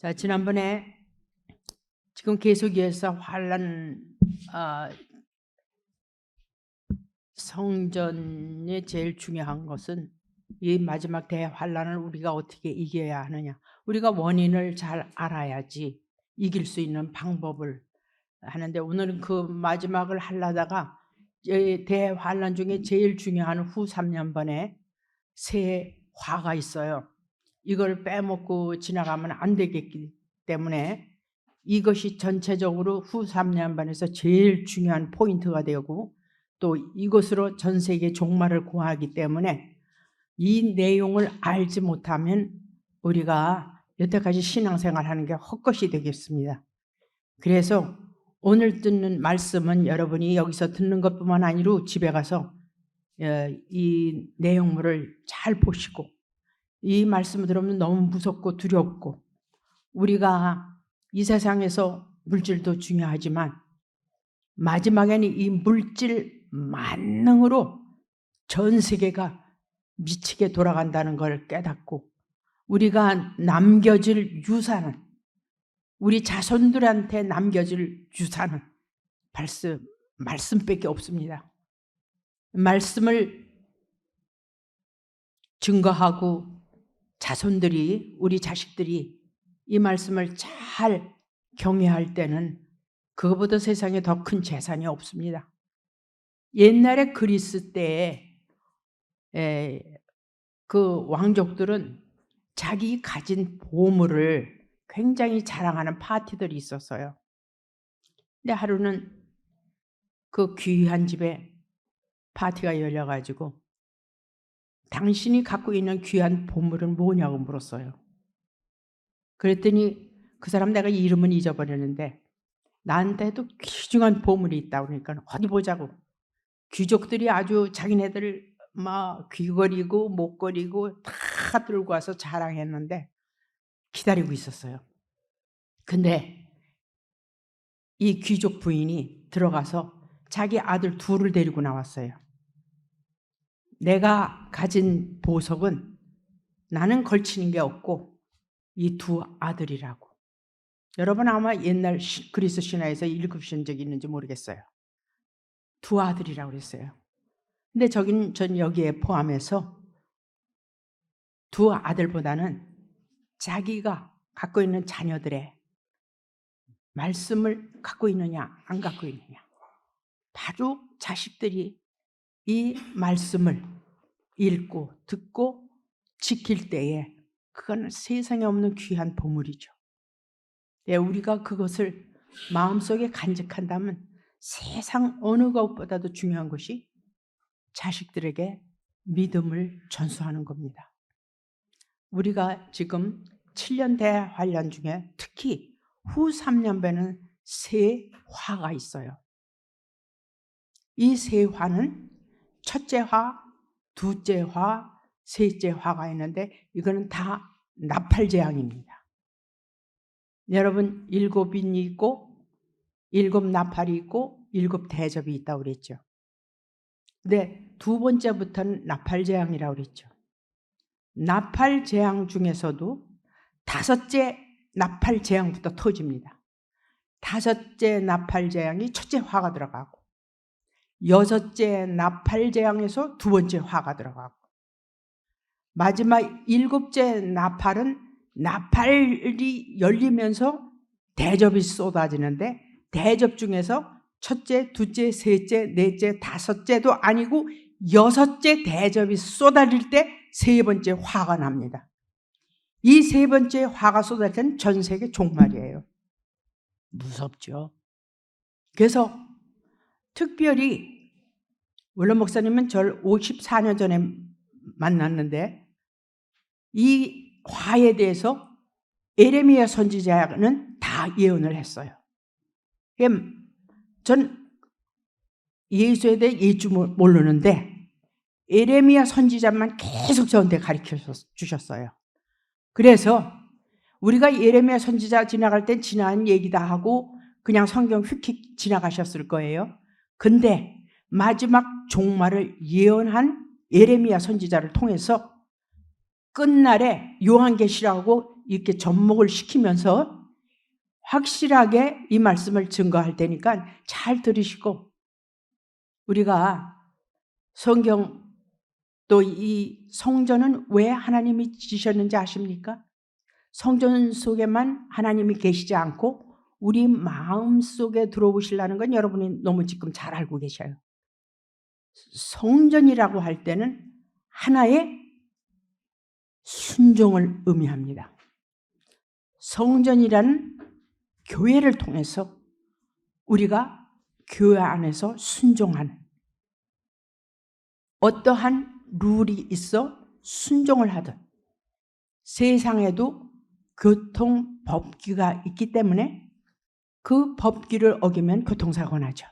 자, 지난번에 지금 계속해서 환란 성전에 제일 중요한 것은 이 마지막 대환란을 우리가 어떻게 이겨야 하느냐. 우리가 원인을 잘 알아야지 이길 수 있는 방법을 하는데, 오늘은 그 마지막을 하려다가 대환란 중에 제일 중요한 후 3년번에 새 화가 있어요. 이걸 빼먹고 지나가면 안 되겠기 때문에 이것이 전체적으로 후 3년반에서 제일 중요한 포인트가 되고, 또 이것으로 전 세계 종말을 구하기 때문에 이 내용을 알지 못하면 우리가 여태까지 신앙생활하는 게 헛것이 되겠습니다. 그래서 오늘 듣는 말씀은 여러분이 여기서 듣는 것뿐만 아니라 집에 가서 이 내용물을 잘 보시고, 이 말씀을 들으면 너무 무섭고 두렵고, 우리가 이 세상에서 물질도 중요하지만 마지막에는 이 물질 만능으로 전 세계가 미치게 돌아간다는 걸 깨닫고, 우리가 남겨질 유산은, 우리 자손들한테 남겨질 유산은 말씀밖에 없습니다. 말씀을 증거하고 자손들이, 우리 자식들이 이 말씀을 잘 경외할 때는 그거보다 세상에 더 큰 재산이 없습니다. 옛날에 그리스 때에 그 왕족들은 자기 가진 보물을 굉장히 자랑하는 파티들이 있었어요. 근데 하루는 그 귀한 집에 파티가 열려가지고 당신이 갖고 있는 귀한 보물은 뭐냐고 물었어요. 그랬더니 그 사람 내가 이름은 잊어버렸는데 나한테도 귀중한 보물이 있다고 그러니까 어디 보자고. 귀족들이 아주 자기네들 막 귀걸이고 목걸이고 다 들고 와서 자랑했는데 기다리고 있었어요. 근데 이 귀족 부인이 들어가서 자기 아들 둘을 데리고 나왔어요. 내가 가진 보석은 나는 걸치는 게 없고 이 두 아들이라고. 여러분 아마 옛날 그리스 신화에서 읽으신 적이 있는지 모르겠어요. 두 아들이라고 그랬어요. 근데 전 여기에 포함해서 두 아들보다는 자기가 갖고 있는 자녀들의 말씀을 갖고 있느냐 안 갖고 있느냐, 바로 자식들이 이 말씀을 읽고 듣고 지킬 때에 그건 세상에 없는 귀한 보물이죠. 우리가 그것을 마음속에 간직한다면 세상 어느 것보다도 중요한 것이 자식들에게 믿음을 전수하는 겁니다. 우리가 지금 7년 대환란 중에 특히 후 3년배는 세 화가 있어요. 이 세 화는 첫째 화, 둘째 화, 셋째 화가 있는데 이거는 다 나팔재앙입니다. 여러분 7인이 있고 7 나팔이 있고 7 대접이 있다고 그랬죠. 근데 두 번째부터는 나팔재앙이라고 그랬죠. 나팔재앙 중에서도 다섯째 나팔재앙부터 터집니다. 다섯째 나팔재앙이 첫째 화가 들어가고, 여섯째 나팔재앙에서 두 번째 화가 들어가고, 마지막 일곱째 나팔은 나팔이 열리면서 대접이 쏟아지는데, 대접 중에서 첫째, 둘째, 셋째, 넷째, 다섯째도 아니고 여섯째 대접이 쏟아질 때 세 번째 화가 납니다. 이 세 번째 화가 쏟아질 때는 전 세계 종말이에요. 무섭죠. 그래서 특별히 원래 목사님은 저를 54년 전에 만났는데 이 화에 대해서 에레미야 선지자는 다 예언을 했어요. 전 예수에 대해 예주 모르는데 에레미야 선지자만 계속 저한테 가르쳐 주셨어요. 그래서 우리가 예레미야 선지자 지나갈 땐 지난 얘기 다 하고 그냥 성경 휙휙 지나가셨을 거예요. 근데 마지막 종말을 예언한 예레미야 선지자를 통해서 끝날에 요한계시록하고 이렇게 접목을 시키면서 확실하게 이 말씀을 증거할 테니까 잘 들으시고, 우리가 성경 또 이 성전은 왜 하나님이 지셨는지 아십니까? 성전 속에만 하나님이 계시지 않고 우리 마음 속에 들어오시려는 건 여러분이 너무 지금 잘 알고 계셔요. 성전이라고 할 때는 하나의 순종을 의미합니다. 성전이라는 교회를 통해서 우리가 교회 안에서 순종하는, 어떠한 룰이 있어 순종을 하듯 세상에도 교통 법규가 있기 때문에 그 법규를 어기면 교통사고가 나죠.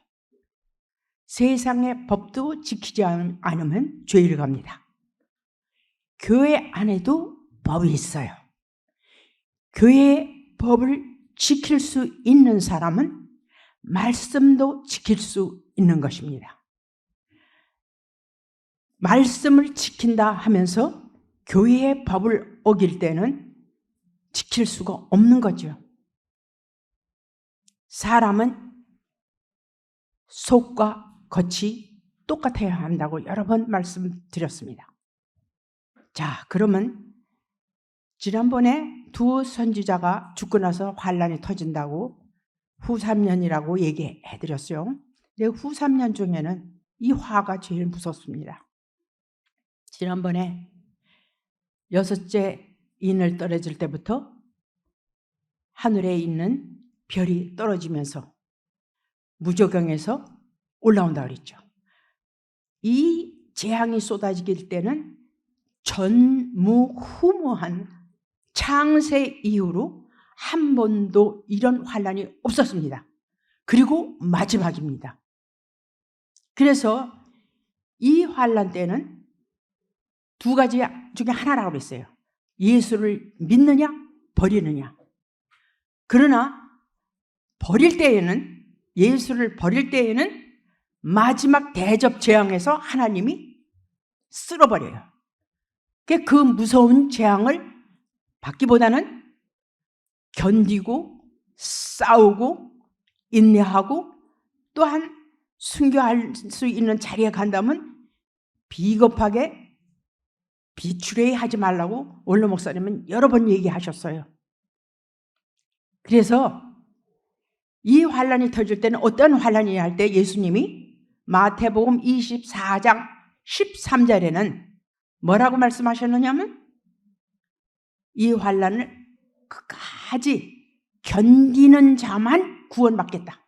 세상의 법도 지키지 않으면 죄를 갑니다. 교회 안에도 법이 있어요. 교회의 법을 지킬 수 있는 사람은 말씀도 지킬 수 있는 것입니다. 말씀을 지킨다 하면서 교회의 법을 어길 때는 지킬 수가 없는 거죠. 사람은 속과 겉이 똑같아야 한다고 여러 번 말씀드렸습니다. 자, 그러면 지난번에 두 선지자가 죽고 나서 환란이 터진다고 후 3년이라고 얘기해드렸어요. 근데 후 3년 중에는 이 화가 제일 무섭습니다. 지난번에 6째 인을 떨어질 때부터 하늘에 있는 별이 떨어지면서 무저경에서 올라온다 그랬죠. 이 재앙이 쏟아질 때는 전무후무한 창세 이후로 한 번도 이런 환란이 없었습니다. 그리고 마지막입니다. 그래서 이 환란 때는 두 가지 중에 하나라고 그랬어요. 예수를 믿느냐 버리느냐. 그러나 버릴 때에는, 예수를 버릴 때에는 마지막 대접 재앙에서 하나님이 쓸어버려요. 그 무서운 재앙을 받기보다는 견디고 싸우고 인내하고 또한 순교할 수 있는 자리에 간다면 비겁하게 비추레이 하지 말라고 원로 목사님은 여러 번 얘기하셨어요. 그래서 이 환란이 터질 때는 어떤 환란이냐 할 때 예수님이 마태복음 24장 13절에는 뭐라고 말씀하셨느냐면 이 환란을 끝까지 견디는 자만 구원받겠다.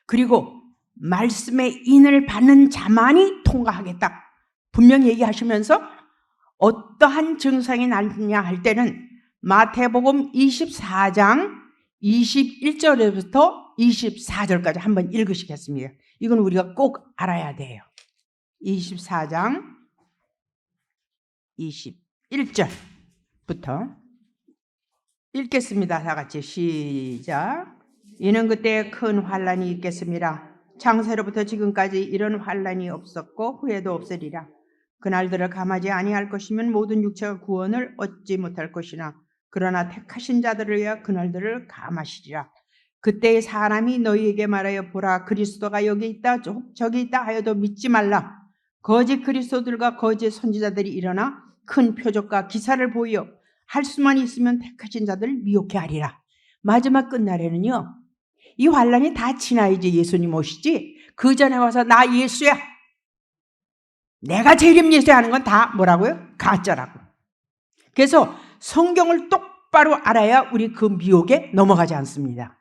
그리고 말씀의 인을 받는 자만이 통과하겠다. 분명히 얘기하시면서 어떠한 증상이 나느냐 할 때는 마태복음 24장 21절부터 24절까지 한번 읽으시겠습니다. 이건 우리가 꼭 알아야 돼요. 24장 21절부터 읽겠습니다. 다 같이 시작. 이는 그때 큰 환란이 있겠습니다. 창세로부터 지금까지 이런 환란이 없었고 후에도 없으리라. 그날들을 감하지 아니할 것이면 모든 육체가 구원을 얻지 못할 것이나 그러나 택하신 자들을 위하여 그날들을 감하시리라. 그때의 사람이 너희에게 말하여 보라 그리스도가 여기 있다 저기 있다 하여도 믿지 말라. 거짓 그리스도들과 거짓 선지자들이 일어나 큰 표적과 기사를 보여 할 수만 있으면 택하신 자들을 미혹해 하리라. 마지막 끝날에는요, 이 환란이 다 지나야지 예수님 오시지, 그 전에 와서 나 예수야, 내가 재림 예수야 하는 건 다 뭐라고요? 가짜라고. 그래서 성경을 똑바로 알아야 우리 그 미혹에 넘어가지 않습니다.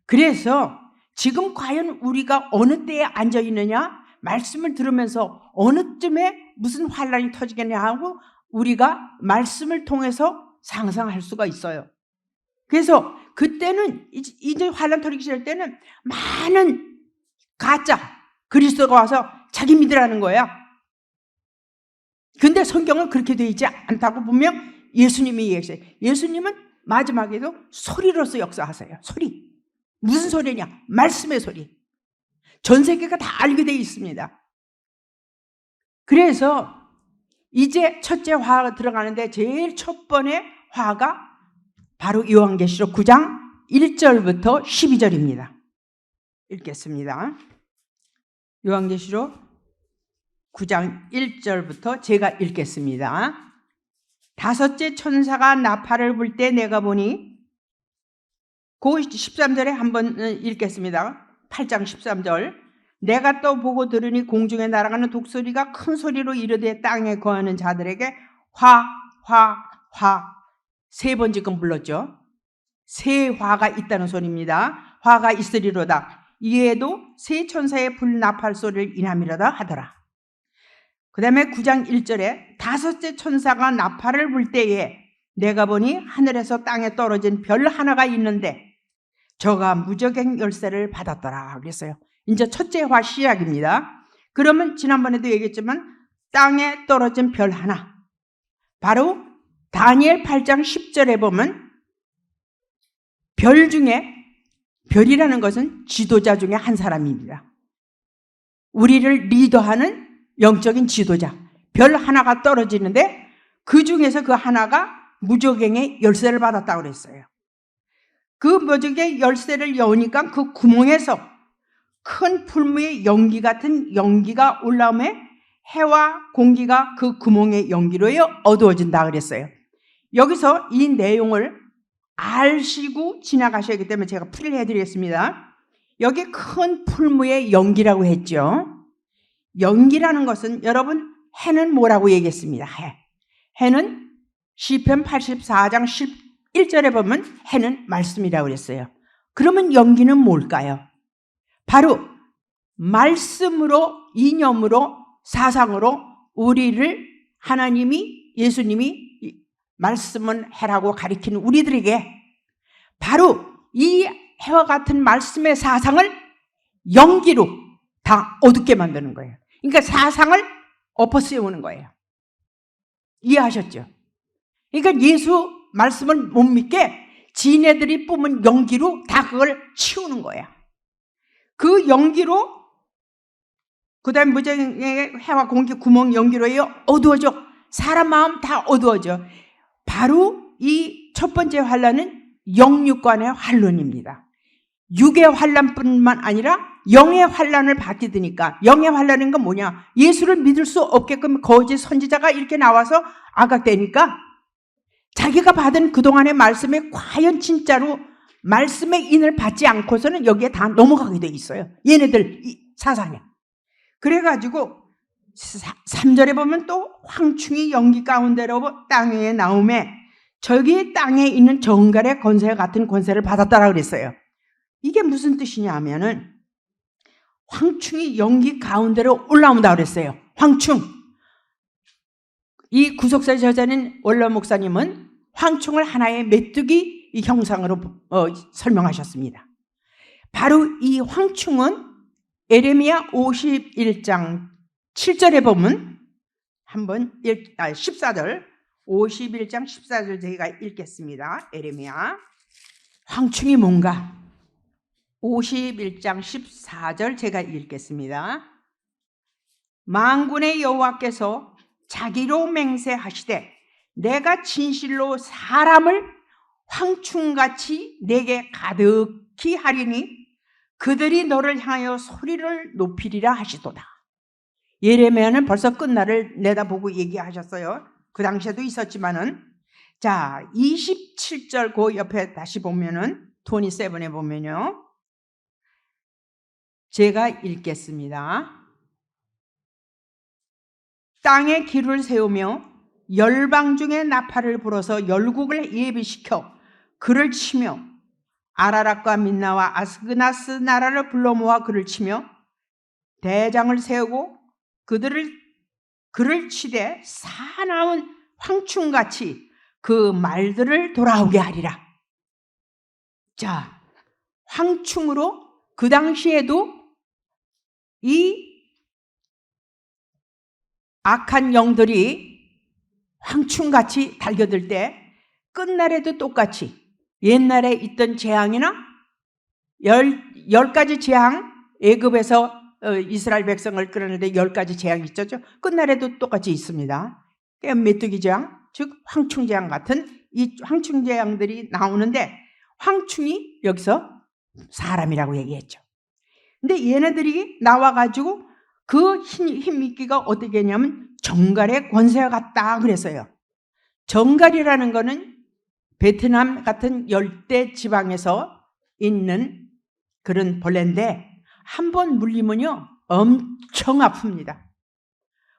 그래서 지금 과연 우리가 어느 때에 앉아 있느냐, 말씀을 들으면서 어느 쯤에 무슨 환란이 터지겠냐 하고 우리가 말씀을 통해서 상상할 수가 있어요. 그래서 그때는 이제 환란 터지기 시작할 때는 많은 가짜 그리스도가 와서 자기 믿으라는 거야. 근데 성경은 그렇게 되어 있지 않다고 분명 예수님이 얘기했어요. 예수님은 마지막에도 소리로서 역사하세요. 소리. 무슨 소리냐? 말씀의 소리. 전 세계가 다 알게 되어 있습니다. 그래서 이제 첫째 화가 들어가는데 제일 첫 번째 화가 바로 요한계시록 9장 1절부터 12절입니다. 읽겠습니다. 요한계시록 9장 1절부터 제가 읽겠습니다. 다섯째 천사가 나팔을 불 때 내가 보니, 그 13절에 한번 읽겠습니다. 8장 13절. 내가 또 보고 들으니 공중에 날아가는 독소리가 큰 소리로 이르되 땅에 거하는 자들에게 화, 화, 화. 세 번 지금 불렀죠. 세 화가 있다는 소리입니다. 화가 있으리로다. 이에도 세 천사의 불나팔 소리를 인함이로다 하더라. 그 다음에 9장 1절에 다섯째 천사가 나팔을 불 때에 내가 보니 하늘에서 땅에 떨어진 별 하나가 있는데 저가 무저갱 열쇠를 받았더라 그랬어요. 이제 첫째 화 시작입니다. 그러면 지난번에도 얘기했지만 땅에 떨어진 별 하나, 바로 다니엘 8장 10절에 보면 별 중에, 별이라는 것은 지도자 중에 한 사람입니다. 우리를 리더하는 영적인 지도자, 별 하나가 떨어지는데 그 중에서 그 하나가 무저갱의 열쇠를 받았다고 그랬어요. 그 무저갱의 열쇠를 여니까 그 구멍에서 큰 풀무의 연기 같은 연기가 올라오며 해와 공기가 그 구멍의 연기로 어두워진다 그랬어요. 여기서 이 내용을 아시고 지나가셔야 하기 때문에 제가 풀이를 해드리겠습니다. 여기 큰 풀무의 연기라고 했죠. 연기라는 것은, 여러분, 해는 뭐라고 얘기했습니다. 해는 시편 84장 11절에 보면 해는 말씀이라고 그랬어요. 그러면 연기는 뭘까요? 바로 말씀으로, 이념으로, 사상으로 우리를 하나님이, 예수님이 말씀은 해라고 가리키는 우리들에게 바로 이 해와 같은 말씀의 사상을 연기로 다 어둡게 만드는 거예요. 그러니까 사상을 엎어씌우는 거예요. 이해하셨죠? 그러니까 예수 말씀을 못 믿게 지네들이 뿜은 연기로 다 그걸 치우는 거야. 그 연기로, 그 다음에 무저갱의 해와 공기 구멍 연기로 어두워져. 사람 마음 다 어두워져. 바로 이 첫 번째 환란은 영육간의 환란입니다. 육의 환란뿐만 아니라 영의 환란을 받게 되니까, 영의 환란인 건 뭐냐? 예수를 믿을 수 없게끔 거짓 선지자가 이렇게 나와서 아각되니까 자기가 받은 그동안의 말씀에 과연 진짜로 말씀의 인을 받지 않고서는 여기에 다 넘어가게 돼 있어요. 얘네들 사상에. 그래가지고 3절에 보면 또 황충이 연기 가운데로 땅 위에 나오매 저기 땅에 있는 정갈의 권세 같은 권세를 받았다라고 그랬어요. 이게 무슨 뜻이냐 하면은 황충이 연기 가운데로 올라온다고 그랬어요. 황충. 이 구속사 저자는 원로 목사님은 황충을 하나의 메뚜기 이 형상으로 설명하셨습니다. 바로 이 황충은 에레미야 51장 7절에 보면 한번 14절 51장 14절 제가 읽겠습니다. 에레미야. 황충이 뭔가? 51장 14절 제가 읽겠습니다. 만군의 여호와께서 자기로 맹세하시되 내가 진실로 사람을 황충같이 내게 가득히 하리니 그들이 너를 향하여 소리를 높이리라 하시도다. 예레미야는 벌써 끝날을 내다보고 얘기하셨어요. 그 당시에도 있었지만은. 자, 27절 그 옆에 다시 보면은 27에 보면요, 제가 읽겠습니다. 땅에 길을 세우며 열방 중에 나팔을 불어서 열국을 예비시켜 그를 치며 아라락과 민나와 아스그나스 나라를 불러 모아 그를 치며 대장을 세우고 그를 치되 사나운 황충같이 그 말들을 돌아오게 하리라. 자, 황충으로 그 당시에도 이 악한 영들이 황충같이 달겨들 때 끝날에도 똑같이 옛날에 있던 재앙이나 10가지 재앙, 애굽에서 이스라엘 백성을 끌어내는데 10가지 재앙이 있었죠. 끝날에도 똑같이 있습니다. 메뚜기 재앙, 즉 황충 재앙 같은 이 황충재앙들이 나오는데 황충이 여기서 사람이라고 얘기했죠. 근데 얘네들이 나와가지고 그 힘있기가 어떻게 했냐면 정갈의 권세와 같다 그랬어요. 정갈이라는 거는 베트남 같은 열대 지방에서 있는 그런 벌레인데 한 번 물리면요 엄청 아픕니다.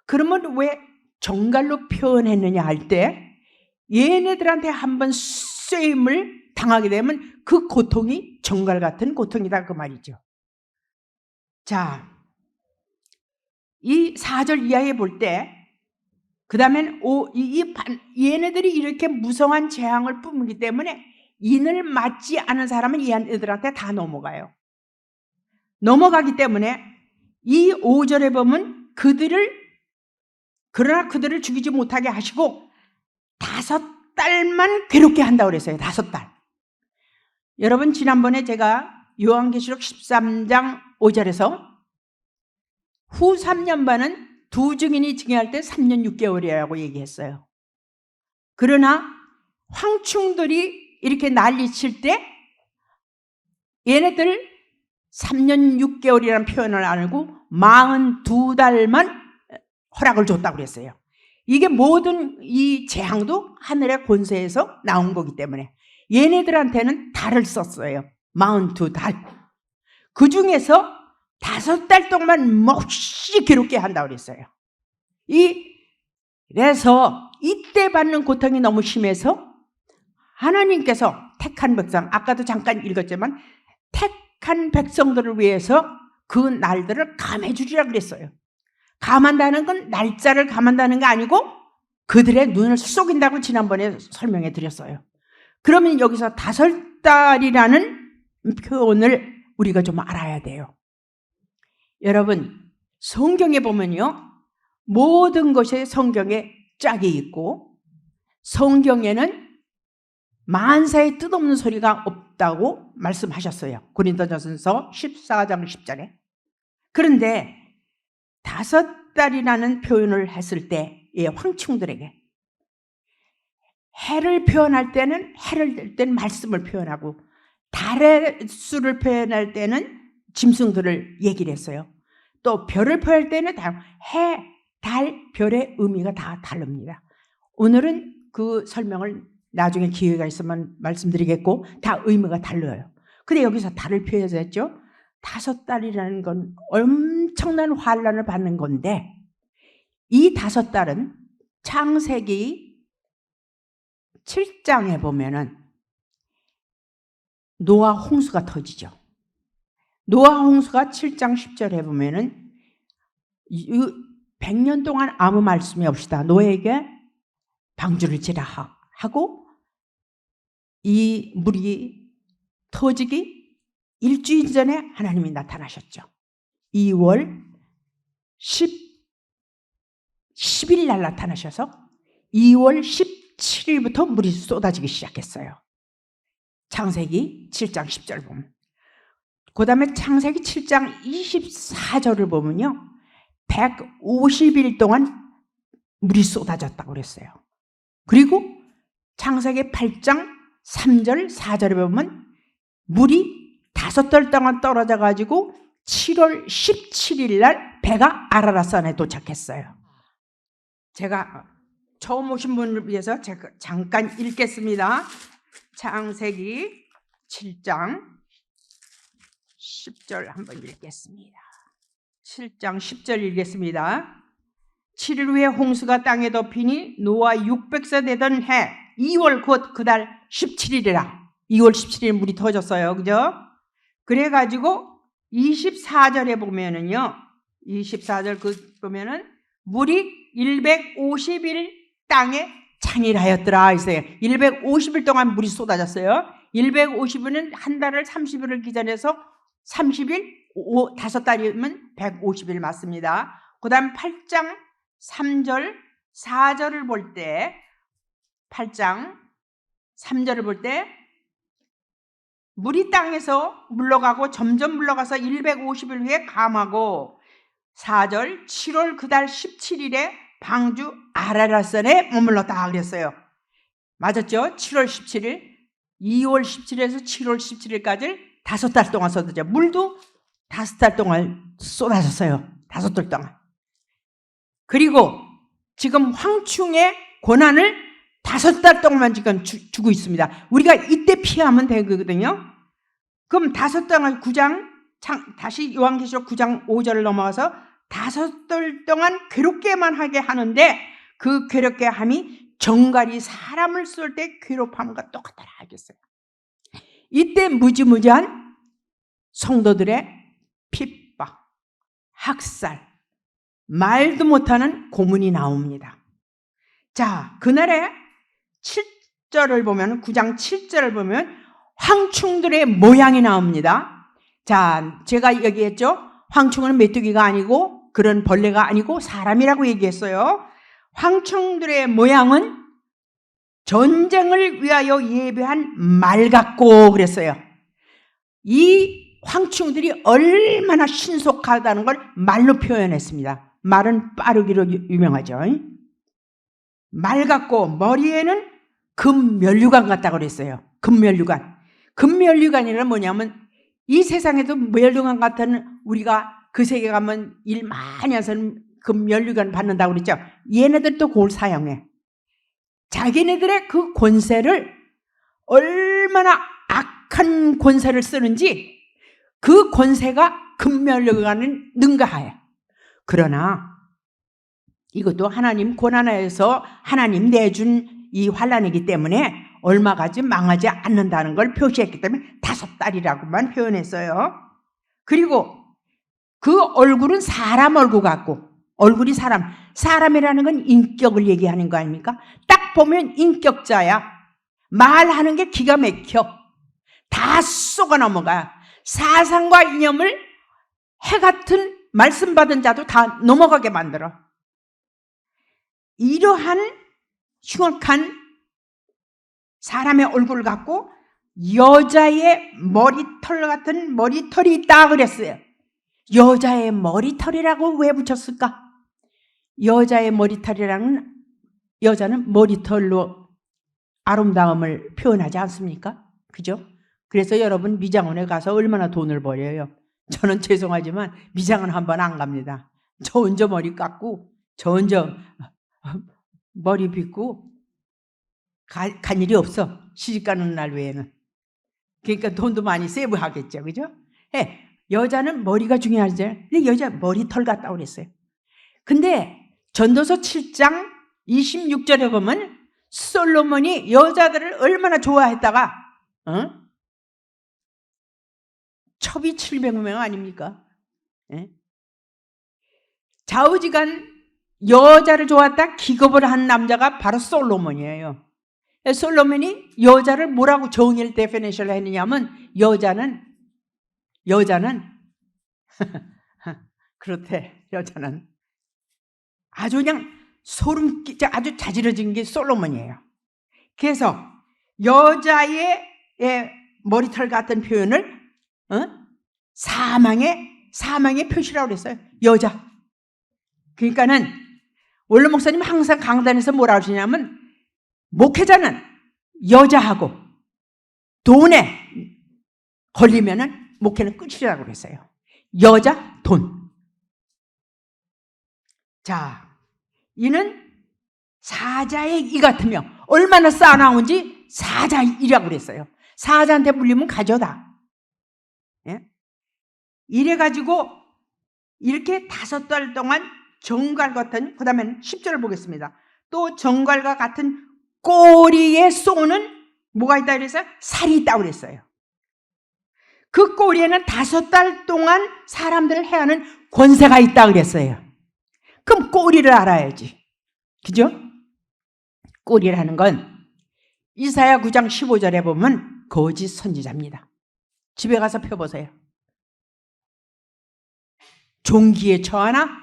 그러면 왜 정갈로 표현했느냐 할 때 얘네들한테 한 번 쏘임을 당하게 되면 그 고통이 정갈 같은 고통이다 그 말이죠. 자, 이 4절 이하에 볼 때 그 다음엔 얘네들이 이렇게 무성한 재앙을 뿜기 때문에 인을 맞지 않은 사람은 얘네들한테 다 넘어가요. 넘어가기 때문에 이 5절에 보면 그러나 그들을 죽이지 못하게 하시고 5달만 괴롭게 한다고 그랬어요. 5달. 여러분 지난번에 제가 요한계시록 13장 5절에서 후 3년 반은 두 증인이 증언할 때 3년 6개월이라고 얘기했어요. 그러나 황충들이 이렇게 난리칠 때 얘네들 3년 6개월이라는 표현을 안 하고 42달만 허락을 줬다고 그랬어요. 이게 모든 이 재앙도 하늘의 권세에서 나온 거기 때문에 얘네들한테는 달을 썼어요. 42달. 그 중에서 5달 동안 몹시 괴롭게 한다고 그랬어요. 그래서 이때 받는 고통이 너무 심해서 하나님께서 택한 백성, 아까도 잠깐 읽었지만 택한 백성들을 위해서 그 날들을 감해 주리라 그랬어요. 감한다는 건 날짜를 감한다는 게 아니고 그들의 눈을 속인다고 지난번에 설명해 드렸어요. 그러면 여기서 5달이라는 표현을 우리가 좀 알아야 돼요. 여러분 성경에 보면요 모든 것이 성경에 짝이 있고 성경에는 만사에 뜻없는 소리가 없다고 말씀하셨어요. 고린도전서 14장 10절에. 그런데 5달이라는 표현을 했을 때 이 황충들에게 해를 표현할 때는 해를 들 때는 말씀을 표현하고 달의 수를 표현할 때는 짐승들을 얘기를 했어요. 또 별을 표현할 때는 해, 달, 별의 의미가 다 다릅니다. 오늘은 그 설명을 나중에 기회가 있으면 말씀드리겠고 다 의미가 달라요. 근데 여기서 달을 표현했죠. 5달이라는 건 엄청난 환난을 받는 건데 이 5달은 창세기 7장에 보면은 노아 홍수가 터지죠. 노아 홍수가 7장 10절에 보면은 100년 동안 아무 말씀이 없이다 노아에게 방주를 지라 하고 이 물이 터지기 일주일 전에 하나님이 나타나셨죠. 2월 10일 날 나타나셔서 2월 17일부터 물이 쏟아지기 시작했어요. 창세기 7장 10절 보면. 그 다음에 창세기 7장 24절을 보면요 150일 동안 물이 쏟아졌다고 그랬어요. 그리고 창세기 8장 3절 4절에 보면 물이 5달 동안 떨어져 가지고 7월 17일 날 배가 아라랏산에 도착했어요. 제가 처음 오신 분을 위해서 제가 잠깐 읽겠습니다. 창세기 7장 10절 한번 읽겠습니다. 7장 10절 읽겠습니다. 7일 후에 홍수가 땅에 덮이니 노아 600세 되던 해 2월 곧 그달 17일이라 2월 17일 물이 터졌어요. 그죠? 그래가지고 24절에 보면은요 24절 보면은 물이 150일 땅에 창일하였더라 있어요. 150일 동안 물이 쏟아졌어요. 150일은 한 달을 30일을 기준해서 30일 5달이면 150일 맞습니다. 그 다음 8장 3절 4절을 볼 때 8장 3절을 볼 때 물이 땅에서 물러가고 점점 물러가서 150일 후에 감하고 4절 7월 그달 17일에 방주 아라랏산에 머물렀다 그랬어요. 맞았죠? 7월 17일, 2월 17일에서 7월 17일까지 5달 동안 쏟아져. 물도 5달 동안 쏟아졌어요. 5달 동안. 그리고 지금 황충의 고난을 5달 동안만 지금 주고 있습니다. 우리가 이때 피하면 되거든요. 그럼 5달 동안 9장, 다시 요한계시록 9장 5절을 넘어가서 5달 동안 괴롭게만 하게 하는데 그 괴롭게 함이 정갈이 사람을 쏠 때 괴롭함과 똑같더라 하겠어요. 이때 무지무지한 성도들의 핍박, 학살, 말도 못하는 고문이 나옵니다. 자, 그날의 7절을 보면, 9장 7절을 보면 황충들의 모양이 나옵니다. 자, 제가 얘기했죠? 황충은 메뚜기가 아니고 그런 벌레가 아니고 사람이라고 얘기했어요. 황충들의 모양은 전쟁을 위하여 예배한 말 같고 그랬어요. 이 황충들이 얼마나 신속하다는 걸 말로 표현했습니다. 말은 빠르기로 유명하죠. 말 같고 머리에는 금면류관 같다고 그랬어요. 금면류관. 금면류관이란 뭐냐면 이 세상에도 면류관 같은, 우리가 그 세계 가면 일 많이 해서는 금면류관 받는다고 그랬죠. 얘네들도 그걸 사용해. 자기네들의 그 권세를, 얼마나 악한 권세를 쓰는지 그 권세가 금면류관은 능가해. 그러나 이것도 하나님 고난하에서 하나님 내준 이 환난이기 때문에 얼마 가지 망하지 않는다는 걸 표시했기 때문에 5달이라고만 표현했어요. 그리고 그 얼굴은 사람 얼굴 같고, 얼굴이 사람이라는 건 인격을 얘기하는 거 아닙니까? 딱 보면 인격자야. 말하는 게 기가 막혀. 다 쏘가 넘어가. 사상과 이념을 해같은 말씀 받은 자도 다 넘어가게 만들어. 이러한 흉악한 사람의 얼굴을 갖고 여자의 머리털 같은 머리털이 있다 그랬어요. 여자의 머리털이라고 왜 붙였을까? 여자의 머리털이라는, 여자는 머리털로 아름다움을 표현하지 않습니까? 그죠? 그래서 여러분 미장원에 가서 얼마나 돈을 벌여요. 저는 죄송하지만 미장원 한번 안 갑니다. 저 혼자 머리 깎고 저 혼자 머리 빗고 간 일이 없어. 시집가는 날 외에는. 그러니까 돈도 많이 세이브하겠죠. 그죠? 네, 여자는 머리가 중요하죠. 근데 여자 머리털 같다고 그랬어요. 근데 전도서 7장 26절에 보면 솔로몬이 여자들을 얼마나 좋아했다가 첩이 700명 아닙니까? 네? 좌우지간 여자를 좋아했다 기겁을 한 남자가 바로 솔로몬이에요. 솔로몬이 여자를 뭐라고 정의를 데피니션을 했느냐면 여자는 그렇대. 여자는 아주 그냥 소름 끼쳐 아주 자지러진 게 솔로몬이에요. 그래서 여자의 머리털 같은 표현을 사망의 표시라고 그랬어요. 여자. 그러니까는 원로 목사님 항상 강단에서 뭐라고 하시냐면 목회자는 여자하고 돈에 걸리면은 목회는 끝이라고 그랬어요. 여자, 돈. 자, 이는 사자의 이 같으며 얼마나 쌓아나온지 사자의 이라고 그랬어요. 사자한테 물리면 가져다. 예? 이래가지고 이렇게 5달 동안 정갈 같은, 그 다음에 10절을 보겠습니다. 또 정갈과 같은 꼬리에 쏘는 뭐가 있다 그랬어요? 살이 있다고 그랬어요. 그 꼬리에는 5달 동안 사람들을 해하는 권세가 있다고 그랬어요. 그럼 꼬리를 알아야지. 그죠? 꼬리라는 건 이사야 9장 15절에 보면 거짓 선지자입니다. 집에 가서 펴보세요. 종기에 처하나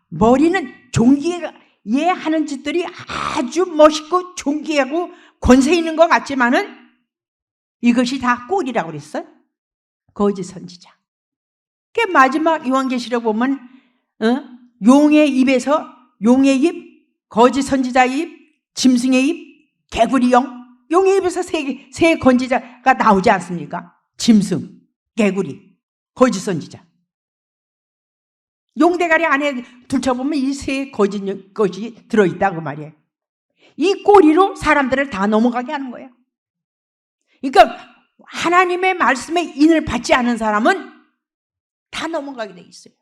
머리는 종기에 하는 짓들이 아주 멋있고 종기하고 권세 있는 것 같지만은 이것이 다 꼴이라고 그랬어요. 거짓 선지자. 그 마지막 요한계시록 보면 용의 입에서, 용의 입, 거짓 선지자 입, 짐승의 입, 개구리 영, 용의 입에서 새 건지자가 나오지 않습니까? 짐승, 개구리, 거짓 선지자. 용대가리 안에 둘쳐보면 이 새 거짓 것이 들어있다 그 말이에요. 이 꼬리로 사람들을 다 넘어가게 하는 거예요. 그러니까 하나님의 말씀에 인을 받지 않은 사람은 다 넘어가게 돼 있어요.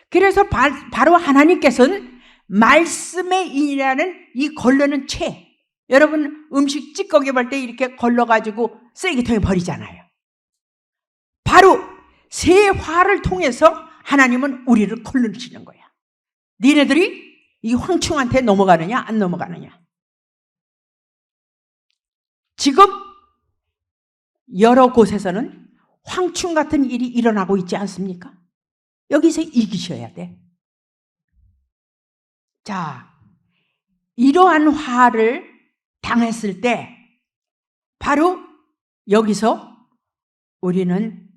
그래서 바로 하나님께서는 말씀의 인이라는 이 걸러는 채, 여러분 음식 찌꺼기 볼 때 이렇게 걸러가지고 쓰레기통에 버리잖아요. 바로 새 화를 통해서 하나님은 우리를 걸러주시는 거야. 니네들이 이 황충한테 넘어가느냐 안 넘어가느냐. 지금 여러 곳에서는 황충 같은 일이 일어나고 있지 않습니까? 여기서 이기셔야 돼. 자, 이러한 화를 당했을 때 바로 여기서 우리는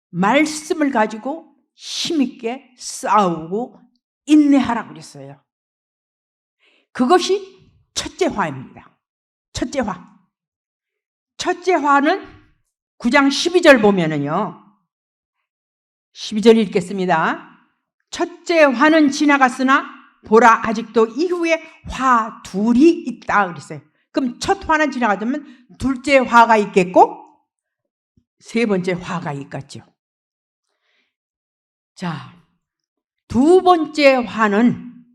말씀을 가지고 힘있게 싸우고 인내하라고 그랬어요. 그것이 첫째 화입니다. 첫째 화. 첫째 화는 9장 12절 보면은요. 12절 읽겠습니다. 첫째 화는 지나갔으나 보라 아직도 이후에 화 둘이 있다 그랬어요. 그럼 첫 화는 지나가면 둘째 화가 있겠고 세 번째 화가 있겠죠. 자, 두 번째 화는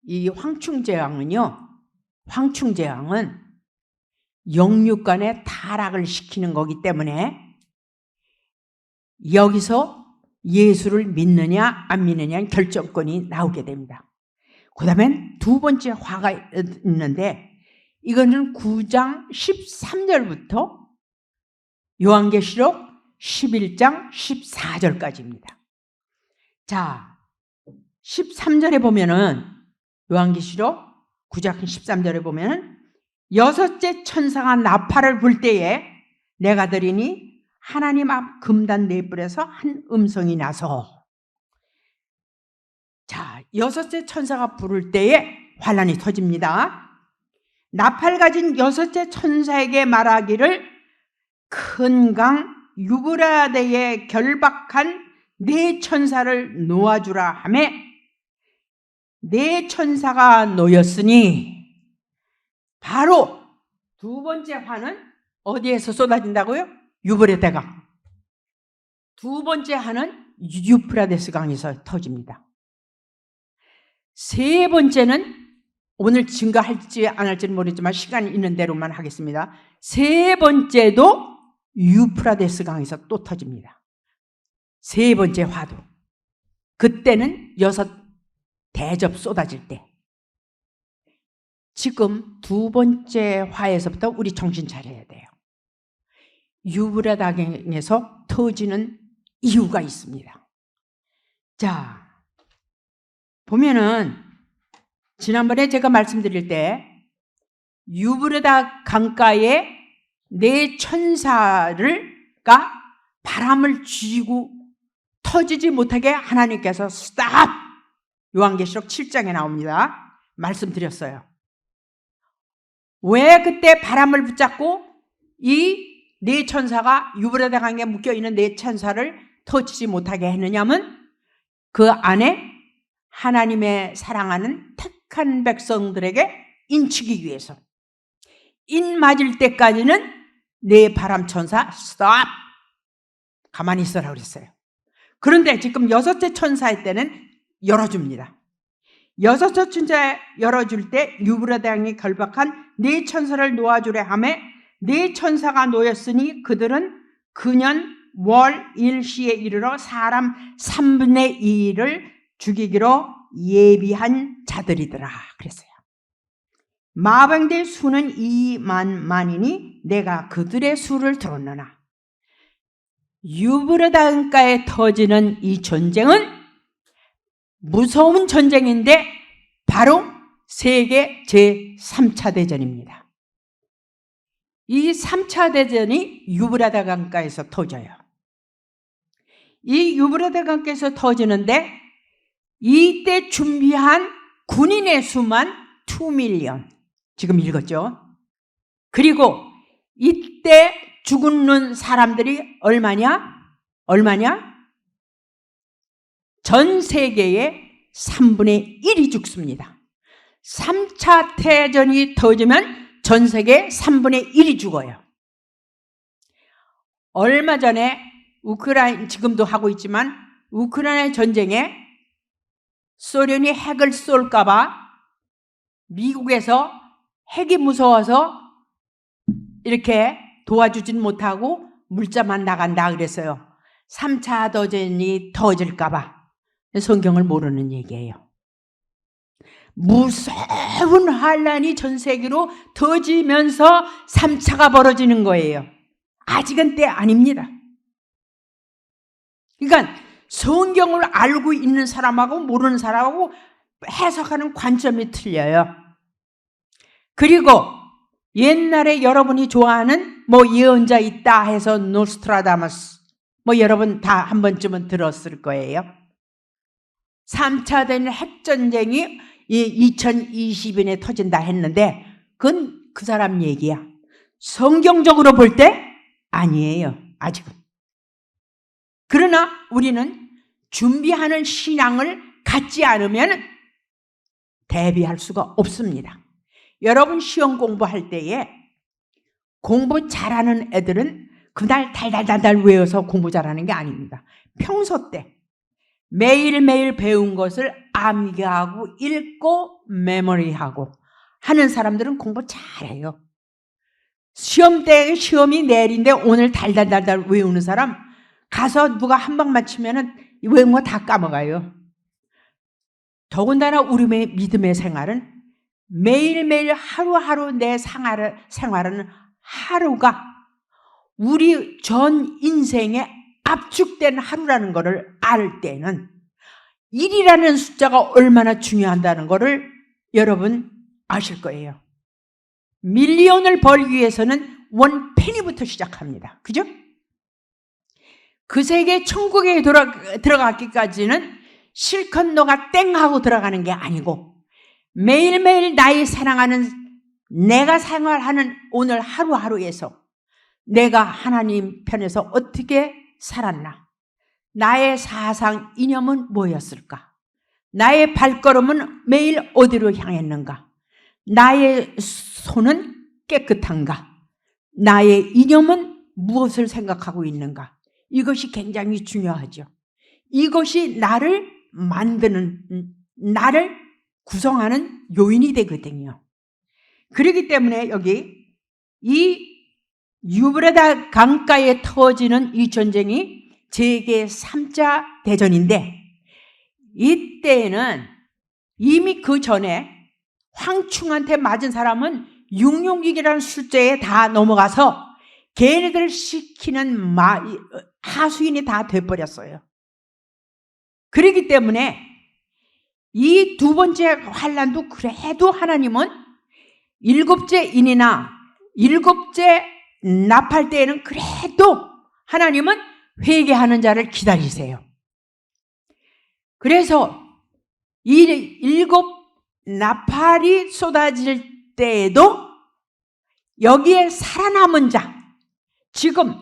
이 황충재앙은요. 황충재앙은 영육간의 타락을 시키는 거기 때문에 여기서 예수를 믿느냐 안 믿느냐는 결정권이 나오게 됩니다. 그 다음엔 두 번째 화가 있는데 이거는 9장 13절부터 요한계시록 11장 14절까지입니다. 자, 13절에 보면은 요한계시록 9장 13절에 보면은 여섯째 천사가 나팔을 불 때에 내가 들으니 하나님 앞 금단 네 뿔에서 한 음성이 나서, 자, 여섯째 천사가 부를 때에 환란이 터집니다. 나팔 가진 여섯째 천사에게 말하기를 큰 강 유브라데에 결박한 네 천사를 놓아주라 하매 네 천사가 놓였으니, 바로 두 번째 화는 어디에서 쏟아진다고요? 유브라데 강. 두 번째 화는 유프라데스 강에서 터집니다. 세 번째는 오늘 증거할지 안 할지는 모르지만 시간이 있는 대로만 하겠습니다. 세 번째도 유프라데스 강에서 또 터집니다. 세 번째 화도. 그때는 여섯 대접 쏟아질 때. 지금 두 번째 화에서부터 우리 정신 차려야 돼요. 유브라데 강에서 터지는 이유가 있습니다. 자, 보면은 지난번에 제가 말씀드릴 때 유브라데 강가에 네 천사가 바람을 쥐고 터지지 못하게 하나님께서 스탑! 요한계시록 7장에 나옵니다. 말씀드렸어요. 왜 그때 바람을 붙잡고 이 네 천사가 유브라데 강에 묶여있는 네 천사를 터치지 못하게 했느냐면 그 안에 하나님의 사랑하는 택한 백성들에게 인치기 위해서, 인 맞을 때까지는 네 바람천사 스톱! 가만히 있어라 그랬어요. 그런데 지금 여섯째 천사의 때는 열어줍니다. 여섯째 천사 열어줄 때 유브라데 강에 결박한 네 천사를 놓아주려 하매 네 천사가 놓였으니 그들은 그년 월 일시에 이르러 사람 3분의 2를 죽이기로 예비한 자들이더라 그랬어요. 마병될 수는 2만만이니 내가 그들의 수를 들었느나. 유브라데 강가에 터지는 이 전쟁은 무서운 전쟁인데 바로 세계 제3차 대전입니다. 이 3차 대전이 유브라데 강가에서 터져요. 이 유브라데 강가에서 터지는데 이때 준비한 군인의 수만 2 million. 지금 읽었죠? 그리고 이때 죽는 사람들이 얼마냐? 전 세계의 3분의 1이 죽습니다. 3차 대전이 터지면 전 세계 3분의 1이 죽어요. 얼마 전에 지금도 하고 있지만 우크라이나 전쟁에 소련이 핵을 쏠까봐 미국에서 핵이 무서워서 이렇게 도와주진 못하고 물자만 나간다 그랬어요. 3차 대전이 터질까봐. 성경을 모르는 얘기예요. 무서운 환란이 전 세계로 터지면서 3차가 벌어지는 거예요. 아직은 때 아닙니다. 그러니까 성경을 알고 있는 사람하고 모르는 사람하고 해석하는 관점이 틀려요. 그리고 옛날에 여러분이 좋아하는 예언자 있다 해서 노스트라다무스 여러분 다 한 번쯤은 들었을 거예요. 3차 대전 핵전쟁이 2020년에 터진다 했는데 그건 그 사람 얘기야. 성경적으로 볼 때 아니에요. 아직은. 그러나 우리는 준비하는 신앙을 갖지 않으면 대비할 수가 없습니다. 여러분 시험 공부할 때에 공부 잘하는 애들은 그날 달달달달 외워서 공부 잘하는 게 아닙니다. 평소 때 매일매일 배운 것을 암기하고 읽고 메모리하고 하는 사람들은 공부 잘해요. 시험 때 시험이 내일인데 오늘 달달달달 외우는 사람 가서 누가 한 방 맞추면 외운 거 다 까먹어요. 더군다나 우리 믿음의 생활은 매일매일 하루하루 내 생활은 하루가 우리 전 인생에 압축된 하루라는 것을 알 때는 1이라는 숫자가 얼마나 중요하다는 것을 여러분 아실 거예요. 밀리언을 벌기 위해서는 원 페니부터 시작합니다. 그죠? 그 세계 천국에 들어가기까지는 실컷 너가 땡 하고 들어가는 게 아니고 매일매일 나의 사랑하는 내가 생활하는 오늘 하루하루에서 내가 하나님 편에서 어떻게 살았나? 나의 사상 이념은 뭐였을까? 나의 발걸음은 매일 어디로 향했는가? 나의 손은 깨끗한가? 나의 이념은 무엇을 생각하고 있는가? 이것이 굉장히 중요하죠. 이것이 나를 만드는, 나를 구성하는 요인이 되거든요. 그렇기 때문에 여기 이 유브라다 강가에 터지는 이 전쟁이 세계 3차 대전인데 이때는 이미 그 전에 황충한테 맞은 사람은 666이라는 숫자에 다 넘어가서 걔네들 시키는 하수인이 다 돼버렸어요. 그렇기 때문에 이 두 번째 환란도 그래도 하나님은 7째 인이나 7째 납할 때에는 그래도 하나님은 회개하는 자를 기다리세요. 그래서 이 7 나팔이 쏟아질 때에도 여기에 살아남은 자, 지금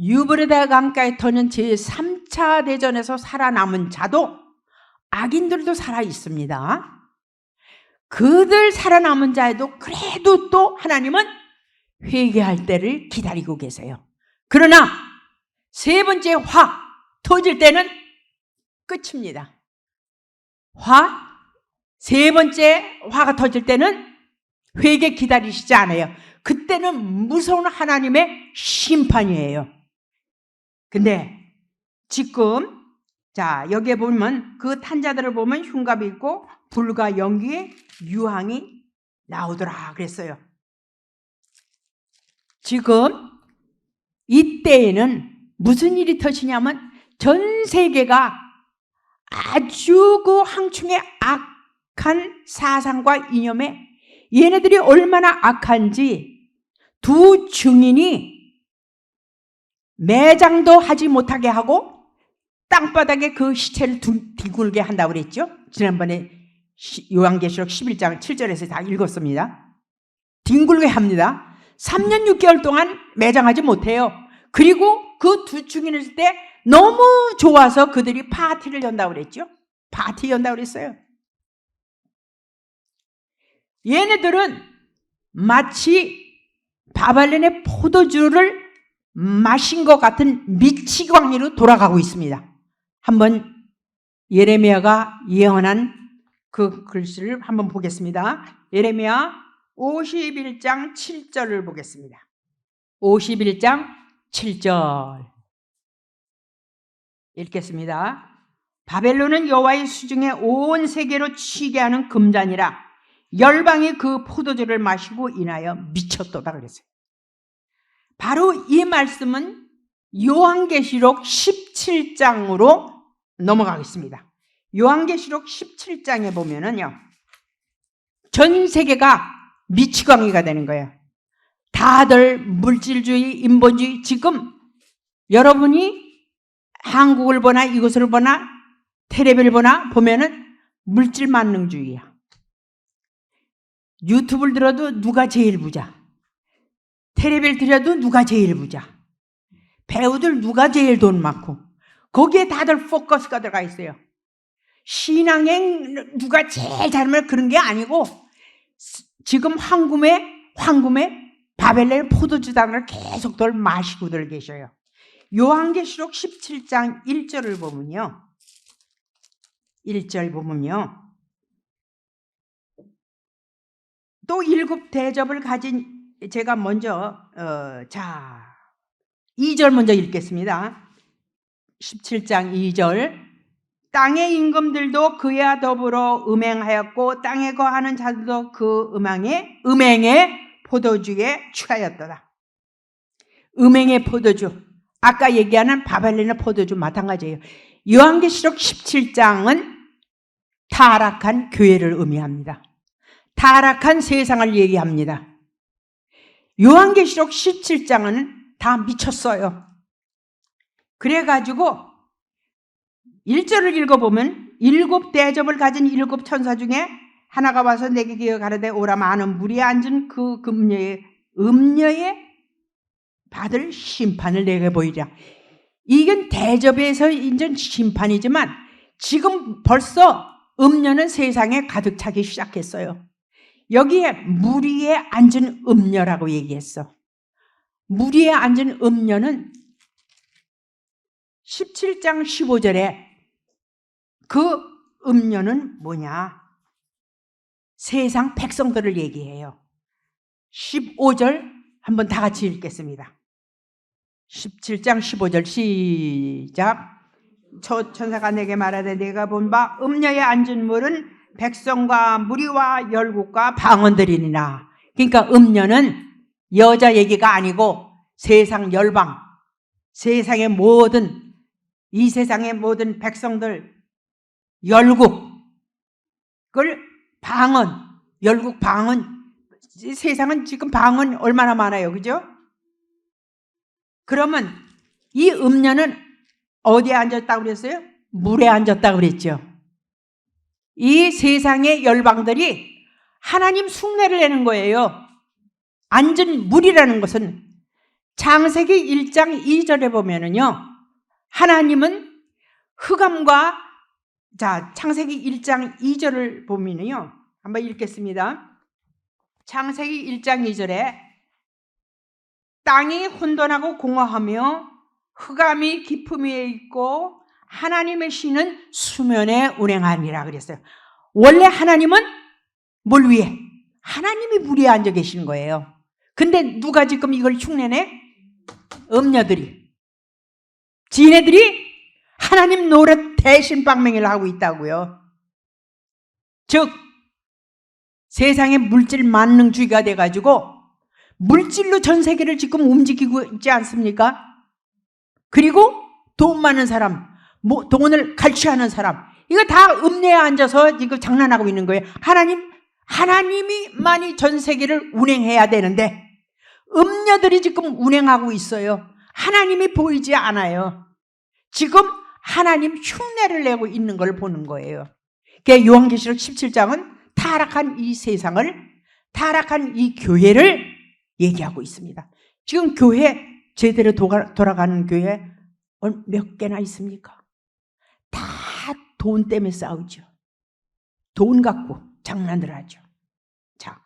유브라다 강가에 터는 제3차 대전에서 살아남은 자도 악인들도 살아 있습니다. 그들 살아남은 자에도 그래도 또 하나님은 회개할 때를 기다리고 계세요. 그러나 세 번째 화 터질 때는 끝입니다. 세 번째 화가 터질 때는 회개 기다리시지 않아요. 그때는 무서운 하나님의 심판이에요. 근데 지금 여기에 보면 그 탄자들을 보면 흉갑이 있고 불과 연기에 유황이 나오더라 그랬어요. 지금 이때에는 무슨 일이 터지냐면 전 세계가 아주 그 황충의 악한 사상과 이념에 얘네들이 얼마나 악한지 두 증인이 매장도 하지 못하게 하고 땅바닥에 그 시체를 뒹굴게 한다고 그랬죠. 지난번에 요한계시록 11장 7절에서 다 읽었습니다. 뒹굴게 합니다. 3년 6개월 동안 매장하지 못해요. 그리고 그 두 증인을 때 너무 좋아서 그들이 파티를 연다고 그랬죠. 파티 연다고 그랬어요. 얘네들은 마치 바벨론의 포도주를 마신 것 같은 미치광이로 돌아가고 있습니다. 한번 예레미야가 예언한 그 글씨를 한번 보겠습니다. 예레미야 51장 7절을 보겠습니다. 51장 7절 읽겠습니다. 바벨론은 여호와의 수중에 온 세계로 치게 하는 금잔이라 열방이 그 포도주를 마시고 인하여 미쳤도다 그랬어요. 바로 이 말씀은 요한계시록 17장으로 넘어가겠습니다. 요한계시록 17장에 보면은요, 전 세계가 미치광이가 되는 거예요. 다들 물질주의, 인본주의, 지금 여러분이 한국을 보나 이곳을 보나 텔레비를 보나 보면은 물질 만능주의야. 유튜브를 들어도 누가 제일 부자, 텔레비를 들어도 누가 제일 부자, 배우들 누가 제일 돈 많고, 거기에 다들 포커스가 들어가 있어요. 신앙에 누가 제일 잘하면 그런 게 아니고 지금 황금에 바벨론의 포도주당을 계속들 마시고들 계셔요. 요한계시록 17장 1절을 보면요, 1절 보면요, 또 7 대접을 가진, 제가 먼저 2절 먼저 읽겠습니다. 17장 2절. 땅의 임금들도 그와 더불어 음행하였고 땅에 거하는 자들도 그 음행의 포도주에 취하였더라. 음행의 포도주, 아까 얘기하는 바벨론의 포도주 마찬가지예요. 요한계시록 17장은 타락한 교회를 의미합니다. 타락한 세상을 얘기합니다. 요한계시록 17장은 다 미쳤어요. 그래가지고 1절을 읽어보면 7 대접을 가진 7 천사 중에 하나가 와서 내게 기어 가라되 오라, 많은 무리에 앉은 그 음녀에 받을 심판을 내게 보이랴. 이건 대접에서 인전 심판이지만 지금 벌써 음녀는 세상에 가득 차기 시작했어요. 여기에 무리에 앉은 음녀라고 얘기했어. 무리에 앉은 음녀는 17장 15절에 그 음녀는 뭐냐? 세상 백성들을 얘기해요. 15절 한번 다 같이 읽겠습니다. 17장 15절 시작. 천사가 내게 말하되 내가 본 바 음녀에 앉은 물은 백성과 무리와 열국과 방언들이니라. 그러니까 음녀는 여자 얘기가 아니고 세상 열방, 세상의 모든, 이 세상의 모든 백성들, 열국, 그걸 방언, 열국 방언. 세상은 지금 방언 얼마나 많아요, 그죠? 그러면 이 음녀는 어디에 앉았다고 그랬어요? 물에 앉았다고 그랬죠. 이 세상의 열방들이 하나님 숭배를 내는 거예요. 앉은 물이라는 것은 창세기 1장 2절에 보면은요, 하나님은 흑암과, 창세기 1장 2절을 보면은요, 한번 읽겠습니다. 창세기 1장 2절에 땅이 혼돈하고 공허하며 흑암이 깊음 위에 있고 하나님의 신은 수면에 운행하니라 그랬어요. 원래 하나님은 물 위에, 하나님이 물 위에 앉아 계시는 거예요. 근데 누가 지금 이걸 흉내내? 음녀들이, 지네들이 하나님 노릇 대신 방맹이를 하고 있다고요. 즉 세상의 물질 만능주의가 돼가지고 물질로 전 세계를 지금 움직이고 있지 않습니까? 그리고 돈 많은 사람, 돈을 갈취하는 사람, 이거 다 음녀에 앉아서 지금 장난하고 있는 거예요. 하나님이만이 전 세계를 운행해야 되는데 음녀들이 지금 운행하고 있어요. 하나님이 보이지 않아요. 지금 하나님 흉내를 내고 있는 걸 보는 거예요. 그러니까 요한계시록 17장은 타락한 이 세상을, 타락한 이 교회를 얘기하고 있습니다. 지금 교회, 제대로 돌아가는 교회 몇 개나 있습니까? 다 돈 때문에 싸우죠. 돈 갖고 장난들 하죠. 자,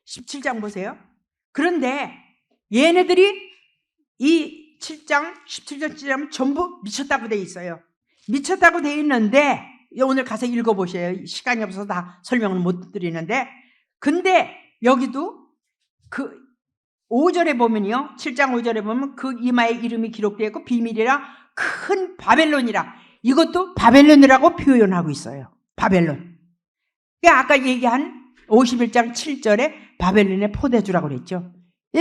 17장 보세요. 그런데 얘네들이 이 7장, 17장, 17장 전부 미쳤다고 돼 있어요. 미쳤다고 돼 있는데 오늘 가서 읽어보세요. 시간이 없어서 다 설명을 못 드리는데, 근데 여기도 그 5절에 보면요, 7장 5절에 보면 그 이마에 이름이 기록되어 있고 비밀이라 큰 바벨론이라, 이것도 바벨론이라고 표현하고 있어요. 바벨론. 아까 얘기한 51장 7절에 바벨론의 포도주라고 그랬죠.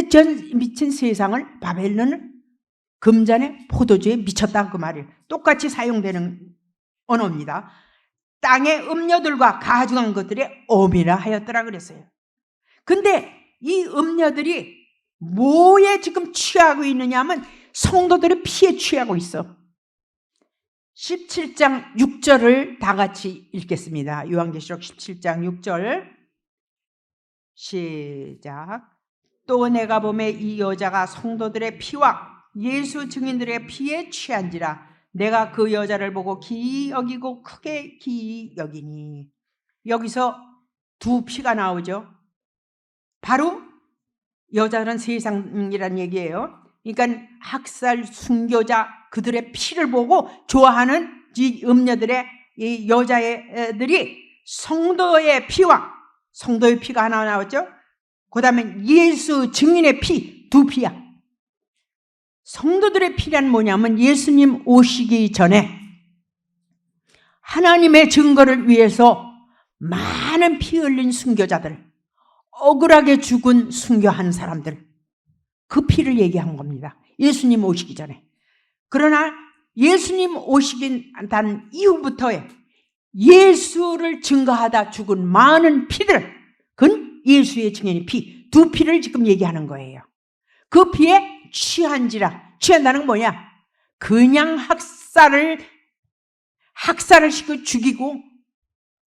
전 미친 세상을 바벨론은 금잔의 포도주에 미쳤다 그 말이에요. 똑같이 사용되는 언어입니다. 땅의 음녀들과 가증한 것들의 어미라 하였더라 그랬어요. 근데 이 음녀들이 뭐에 지금 취하고 있느냐 하면 성도들의 피에 취하고 있어. 17장 6절을 다 같이 읽겠습니다. 요한계시록 17장 6절 시작. 또 내가 보매 이 여자가 성도들의 피와 예수 증인들의 피에 취한지라. 내가 그 여자를 보고 기이 여기고 크게 기이 여기니. 여기서 두 피가 나오죠. 바로 여자는 세상이란 얘기예요. 그러니까 학살, 순교자, 그들의 피를 보고 좋아하는 이 음녀들의, 이 여자애들이 성도의 피와, 성도의 피가 하나 나왔죠. 그 다음에 예수 증인의 피, 두 피야. 성도들의 피란 뭐냐면 예수님 오시기 전에 하나님의 증거를 위해서 많은 피 흘린 순교자들, 억울하게 죽은 순교한 사람들, 그 피를 얘기한 겁니다. 예수님 오시기 전에. 그러나 예수님 오시긴 단 이후부터의 예수를 증거하다 죽은 많은 피들, 그건 예수의 증인의 피, 두 피를 지금 얘기하는 거예요. 그 피에 취한지라. 취한다는 건 뭐냐? 그냥 학살을 시켜 죽이고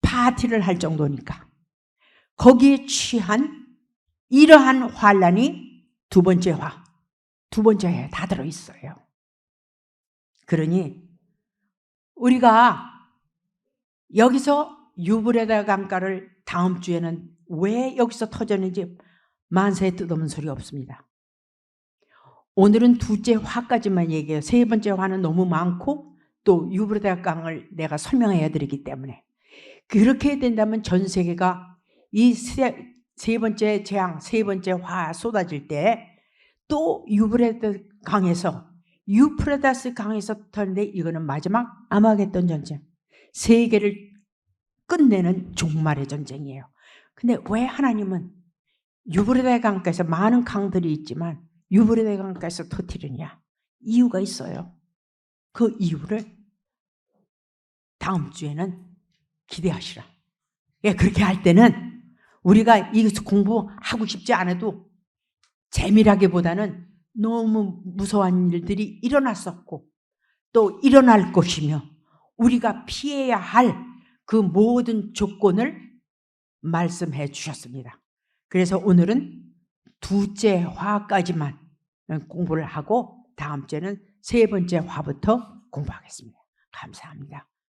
파티를 할 정도니까. 거기에 취한 이러한 환란이 두 번째 해에 다 들어있어요. 그러니 우리가 여기서 유브라데 강가를 다음 주에는 왜 여기서 터졌는지 만사에 뜻없는 소리 없습니다. 오늘은 둘째 화까지만 얘기해요. 세 번째 화는 너무 많고 또 유브라데 강을 내가 설명해야 드리기 때문에, 그렇게 된다면 전 세계가 이 세 번째 재앙, 세 번째 화 쏟아질 때 또 유브라데 강에서, 유프라다스 강에서 터는데 이거는 마지막 아마겟돈 전쟁, 세계를 끝내는 종말의 전쟁이에요. 근데 왜 하나님은 유브라데 강가에서, 많은 강들이 있지만 유브라데 강가에서 터뜨리냐? 이유가 있어요. 그 이유를 다음 주에는 기대하시라. 예, 그렇게 할 때는 우리가 이것을 공부하고 싶지 않아도 재미라기보다는 너무 무서운 일들이 일어났었고 또 일어날 것이며 우리가 피해야 할 그 모든 조건을 말씀해 주셨습니다. 그래서 오늘은 둘째 화까지만 공부를 하고 다음 주에는 세 번째 화부터 공부하겠습니다. 감사합니다.